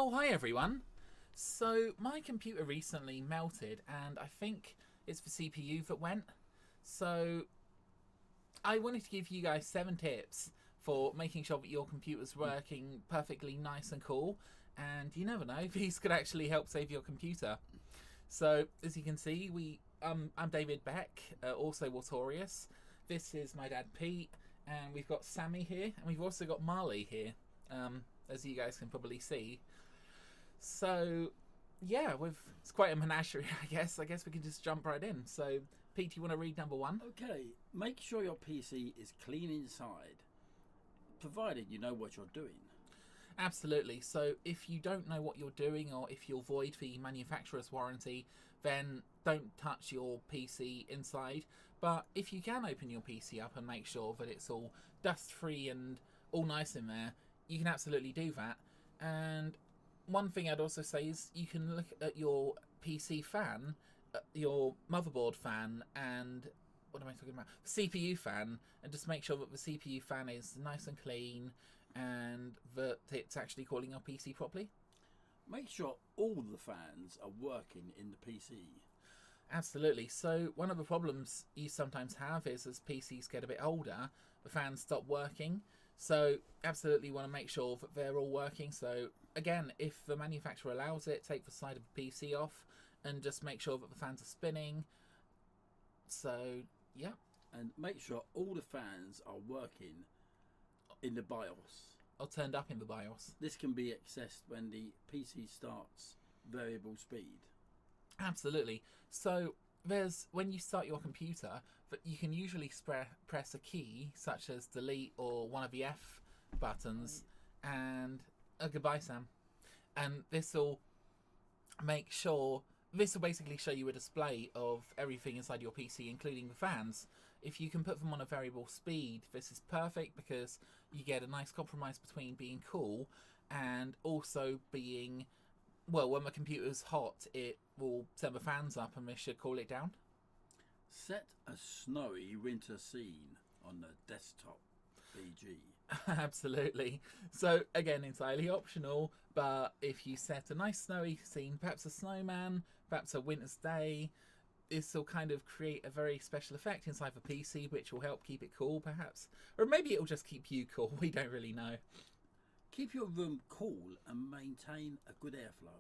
Oh, hi everyone. So my computer recently melted and I think it's the CPU that went. So I wanted to give you guys 7 tips for making sure that your computer's working perfectly nice and cool. And you never know, these could actually help save your computer. So as you can see, I'm David Beck, also Wartorius. This is my dad Pete, and we've got Sammy here, and we've also got Marley here, as you guys can probably see. So yeah, it's quite a menagerie, I guess. I guess we can just jump right in. So Pete, you want to read number one? Okay, make sure your PC is clean inside, provided you know what you're doing. Absolutely. So if you don't know what you're doing, or if you'll void the manufacturer's warranty, then don't touch your PC inside. But if you can open your PC up and make sure that it's all dust free and all nice in there, you can absolutely do that. And one thing I'd also say is you can look at your PC fan, your motherboard fan, and what am I talking about? CPU fan, and just make sure that the CPU fan is nice and clean and that it's actually calling your PC properly. Make sure all the fans are working in the PC. Absolutely. So one of the problems you sometimes have is as PCs get a bit older, the fans stop working. So absolutely want to make sure that they're all working. So again, if the manufacturer allows it, take the side of the PC off and just make sure that the fans are spinning. So yeah. And make sure all the fans are working in the BIOS. Or turned up in the BIOS. This can be accessed when the PC starts variable speed. Absolutely. So when you start your computer, that you can usually press a key such as delete or one of the F buttons, and goodbye, Sam. And this will basically show you a display of everything inside your PC, including the fans. If you can put them on a variable speed, this is perfect because you get a nice compromise between being cool and also being, well, when the computer's hot, it will turn the fans up and this should cool it down. Set a snowy winter scene on the desktop BG. Absolutely. So again, entirely optional, but if you set a nice snowy scene, perhaps a snowman, perhaps a winter's day, this will kind of create a very special effect inside the PC, which will help keep it cool, perhaps. Or maybe it'll just keep you cool, we don't really know. Keep your room cool and maintain a good airflow.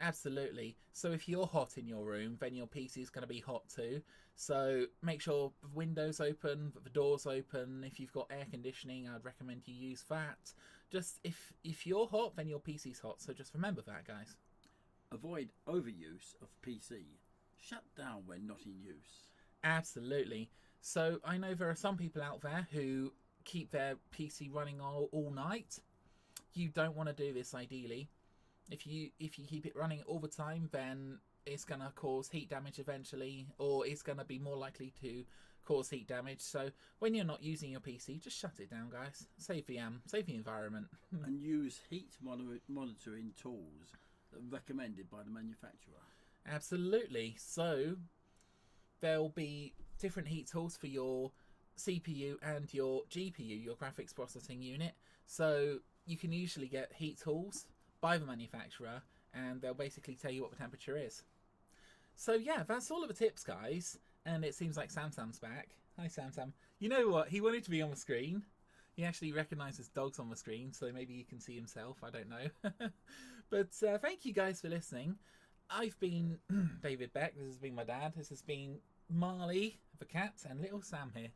Absolutely. So if you're hot in your room, then your PC is going to be hot too. So make sure the windows open, the doors open. If you've got air conditioning, I'd recommend you use that. Just if you're hot, then your PC's hot. So just remember that, guys. Avoid overuse of PC. Shut down when not in use. Absolutely. So I know there are some people out there who keep their PC running all night. You don't want to do this ideally. If you keep it running all the time, then it's going to cause heat damage eventually, or it's going to be more likely to cause heat damage. So when you're not using your PC, just shut it down, guys. Save the environment. And use heat monitoring tools that are recommended by the manufacturer. Absolutely. So there'll be different heat tools for your CPU and your GPU, your graphics processing unit. So you can usually get heat tools by the manufacturer, and they'll basically tell you what the temperature is. So yeah, that's all of the tips, guys. And it seems like Sam's back. Hi, Sam. You know what? He wanted to be on the screen. He actually recognises dogs on the screen, so maybe he can see himself. I don't know. But thank you guys for listening. I've been David Beck. This has been my dad. This has been Marley, the cat, and little Sam here.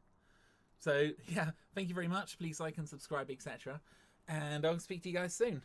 So yeah, thank you very much. Please like and subscribe, etc. And I'll speak to you guys soon.